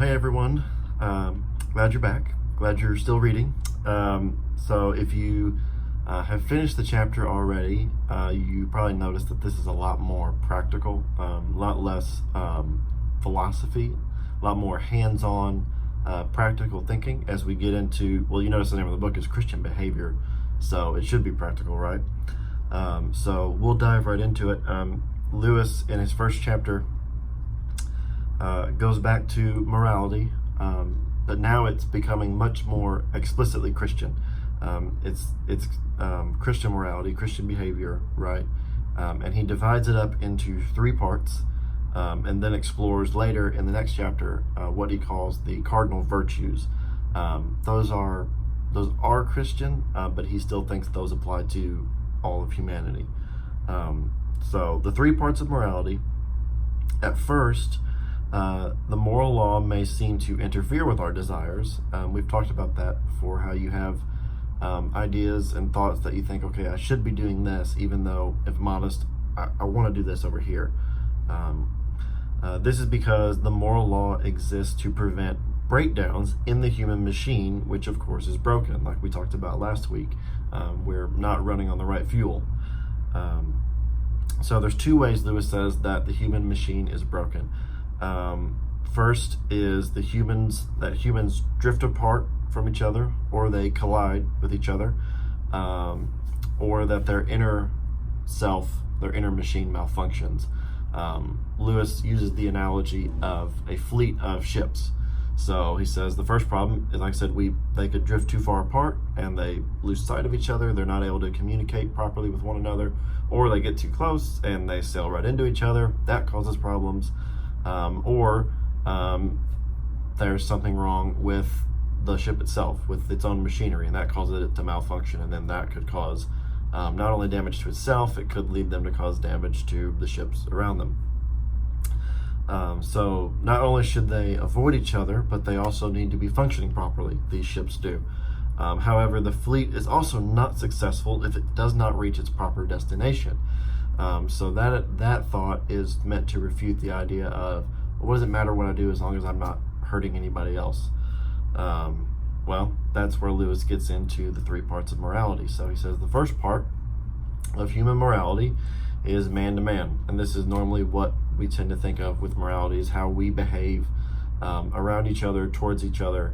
Hey everyone, glad you're back. Glad you're still reading. So if you have finished the chapter already, you probably noticed that this is a lot more practical, a lot less philosophy, a lot more hands-on practical thinking as we get into, well, you notice the name of the book is Christian Behavior, so it should be practical, right? So we'll dive right into it. Lewis, in his first chapter, goes back to morality, but now it's becoming much more explicitly Christian. It's Christian morality, Christian behavior, right? And he divides it up into three parts, and then explores later in the next chapter what he calls the cardinal virtues. Those are Christian, but he still thinks those apply to all of humanity. So the three parts of morality. At first, the moral law may seem to interfere with our desires. We've talked about that before, how you have ideas and thoughts that you think, okay, I should be doing this, even though, if I'm honest, I want to do this over here. This is because the moral law exists to prevent breakdowns in the human machine, which of course is broken, like we talked about last week. We're not running on the right fuel. So there's two ways Lewis says that the human machine is broken. First is humans drift apart from each other, or they collide with each other, or that their inner self, their inner machine malfunctions. Lewis uses the analogy of a fleet of ships. So he says the first problem is, like I said, they could drift too far apart and they lose sight of each other. They're not able to communicate properly with one another, or they get too close and they sail right into each other. That causes problems. Or there's something wrong with the ship itself, with its own machinery, and that causes it to malfunction, and then that could cause not only damage to itself, it could lead them to cause damage to the ships around them. So not only should they avoid each other, but they also need to be functioning properly. These ships do. However, the fleet is also not successful if it does not reach its proper destination. So that thought is meant to refute the idea of, well, what does it matter what I do as long as I'm not hurting anybody else? Well, that's where Lewis gets into the three parts of morality. So he says the first part of human morality is man to man, and this is normally what we tend to think of with morality, is how we behave around each other, towards each other.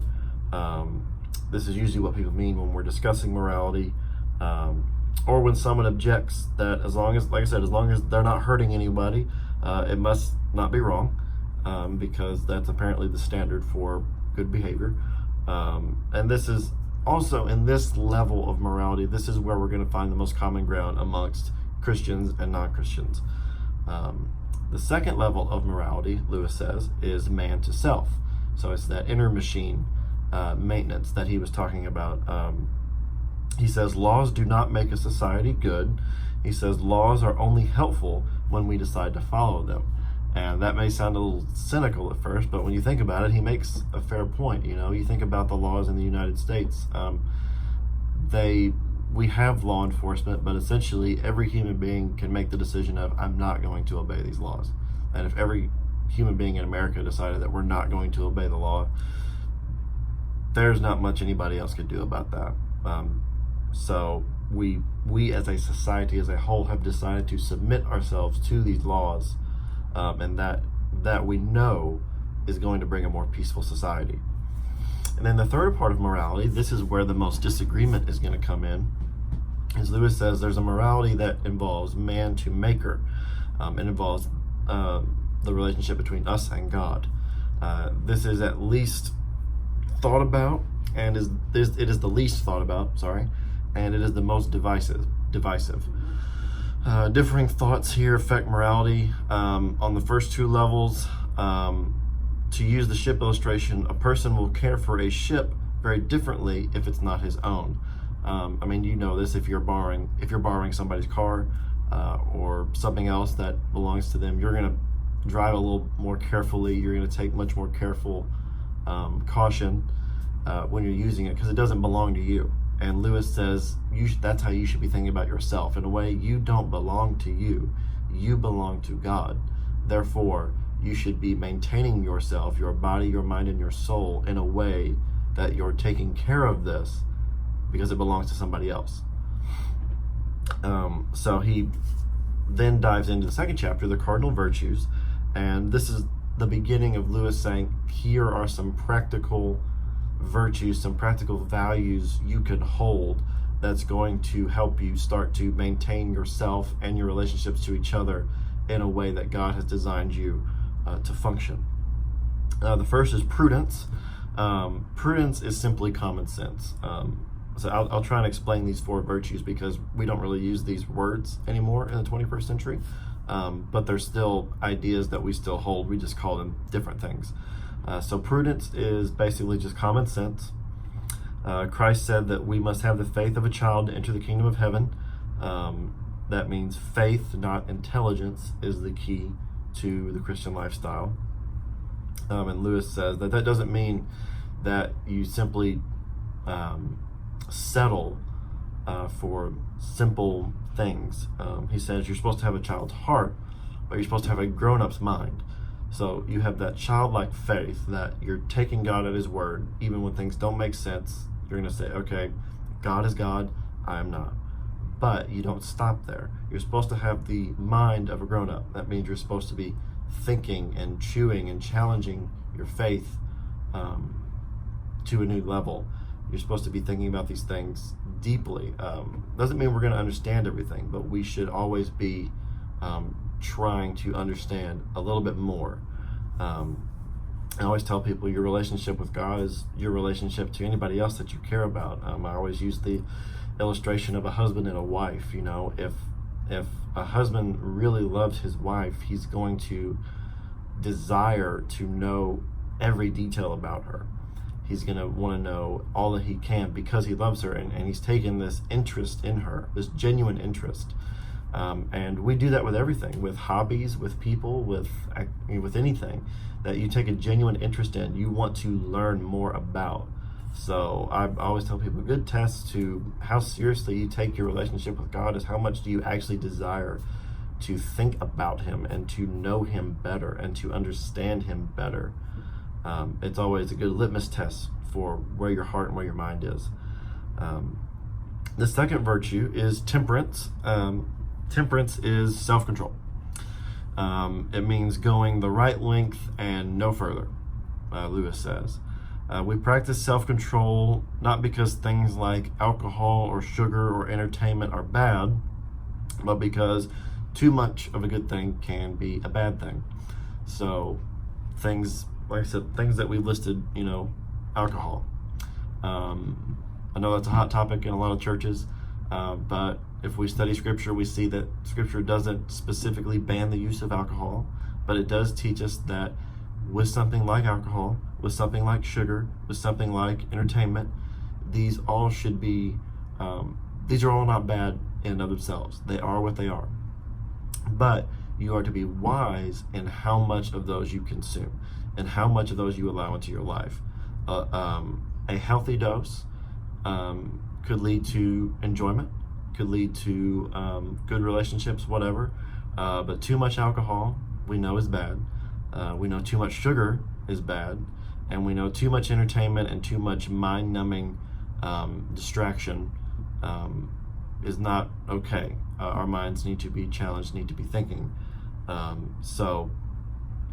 This is usually what people mean when we're discussing morality, or when someone objects that as long as, like I said, as long as they're not hurting anybody, it must not be wrong, because that's apparently the standard for good behavior. And this is also, in this level of morality, this is where we're going to find the most common ground amongst Christians and non-Christians. The second level of morality, Lewis says, is man to self. So it's that inner machine maintenance that he was talking about. He says laws do not make a society good. He says laws are only helpful when we decide to follow them. And that may sound a little cynical at first, but when you think about it, he makes a fair point. You think about the laws in the United States. We have law enforcement, but essentially every human being can make the decision of, I'm not going to obey these laws. And if every human being in America decided that we're not going to obey the law, there's not much anybody else could do about that. So we as a society as a whole have decided to submit ourselves to these laws, and that we know is going to bring a more peaceful society. And then the third part of morality, this is where the most disagreement is going to come in, as Lewis says, there's a morality that involves man to maker. It involves the relationship between us and God. This is at least thought about, and it is the least thought about, and it is the most divisive. Differing thoughts here affect morality on the first two levels. To use the ship illustration, a person will care for a ship very differently if it's not his own. You know this, if you're borrowing somebody's car or something else that belongs to them, you're going to drive a little more carefully. You're going to take much more careful caution when you're using it, because it doesn't belong to you. And Lewis says that's how you should be thinking about yourself. In a way, you don't belong to you. You belong to God. Therefore, you should be maintaining yourself, your body, your mind, and your soul in a way that you're taking care of this because it belongs to somebody else. So he then dives into the second chapter, the cardinal virtues, and this is the beginning of Lewis saying, here are some practical virtues, some practical values you can hold that's going to help you start to maintain yourself and your relationships to each other in a way that God has designed you to function. The first is prudence. Prudence is simply common sense. So I'll try and explain these 4 virtues because we don't really use these words anymore in the 21st century, but they're still ideas that we still hold. We just call them different things. So prudence is basically just common sense. Christ said that we must have the faith of a child to enter the kingdom of heaven. That means faith, not intelligence, is the key to the Christian lifestyle. And Lewis says that doesn't mean that you simply settle for simple things. He says you're supposed to have a child's heart, but you're supposed to have a grown-up's mind. So you have that childlike faith that you're taking God at his word, even when things don't make sense. You're going to say, okay, God is God, I am not. But you don't stop there. You're supposed to have the mind of a grown-up. That means you're supposed to be thinking and chewing and challenging your faith to a new level. You're supposed to be thinking about these things deeply. Doesn't mean we're going to understand everything, but we should always be trying to understand a little bit more. I always tell people your relationship with God is your relationship to anybody else that you care about. I always use the illustration of a husband and a wife. You know, if a husband really loves his wife, he's going to desire to know every detail about her. He's going to want to know all that he can because he loves her, and he's taken this interest in her, this genuine interest. And we do that with everything, with hobbies, with people, with anything that you take a genuine interest in, you want to learn more about. So I always tell people, a good test to how seriously you take your relationship with God is how much do you actually desire to think about him and to know him better and to understand him better. It's always a good litmus test for where your heart and where your mind is. The second virtue is temperance. Temperance is self-control. It means going the right length and no further, Lewis says. We practice self-control not because things like alcohol or sugar or entertainment are bad, but because too much of a good thing can be a bad thing. So things, like I said, things that we listed, alcohol. I know that's a hot topic in a lot of churches, but if we study Scripture, we see that Scripture doesn't specifically ban the use of alcohol, but it does teach us that with something like alcohol, with something like sugar, with something like entertainment, these all should be, these are all not bad in and of themselves. They are what they are. But you are to be wise in how much of those you consume and how much of those you allow into your life. A healthy dose could lead to enjoyment, could lead to good relationships, whatever. But too much alcohol, we know, is bad. We know too much sugar is bad. And we know too much entertainment and too much mind-numbing distraction is not okay. Our minds need to be challenged, need to be thinking. So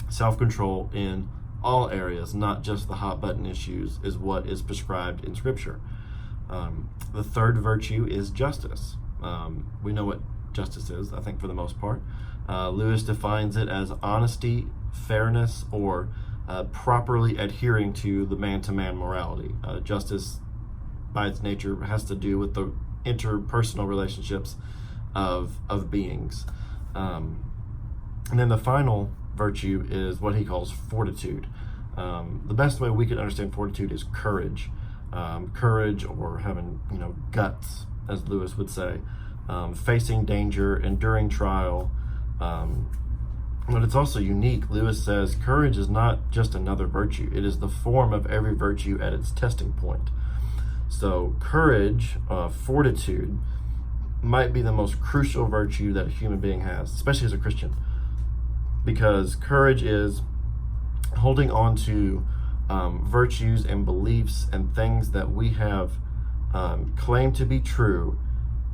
self-control in all areas, not just the hot button issues, is what is prescribed in Scripture. The third virtue is justice. We know what justice is, I think, for the most part. Lewis defines it as honesty, fairness, or properly adhering to the man-to-man morality. Justice, by its nature, has to do with the interpersonal relationships of beings. And then the final virtue is what he calls fortitude. The best way we can understand fortitude is courage. Courage, or having guts, as Lewis would say, facing danger, enduring trial. But it's also unique. Lewis says courage is not just another virtue. It is the form of every virtue at its testing point. So courage, fortitude, might be the most crucial virtue that a human being has, especially as a Christian. because courage is holding on to virtues and beliefs and things that we have claimed to be true,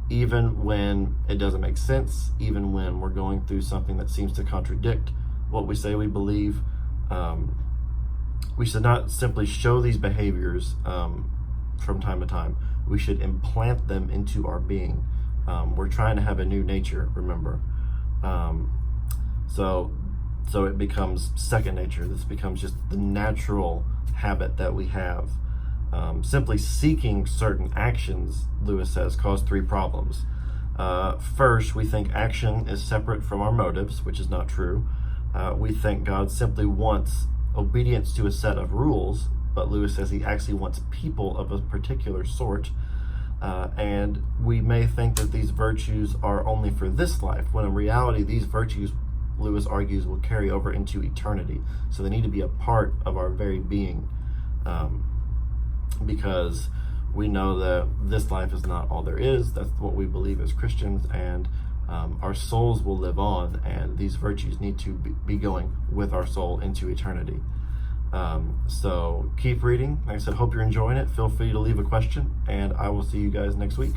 even when it doesn't make sense, even when we're going through something that seems to contradict what we say we believe. We should not simply show these behaviors from time to time. We should implant them into our being. We're trying to have a new nature, remember. So it becomes second nature. This becomes just the natural habit that we have. Simply seeking certain actions, Lewis says, cause three problems. First, we think action is separate from our motives, which is not true. We think God simply wants obedience to a set of rules, but Lewis says he actually wants people of a particular sort. And we may think that these virtues are only for this life, when in reality, these virtues, Lewis argues, will carry over into eternity. So they need to be a part of our very being, because we know that this life is not all there is. That's what we believe as Christians, and our souls will live on, and these virtues need to be going with our soul into eternity. So keep reading. Like I said, hope you're enjoying it. Feel free to leave a question, and I will see you guys next week.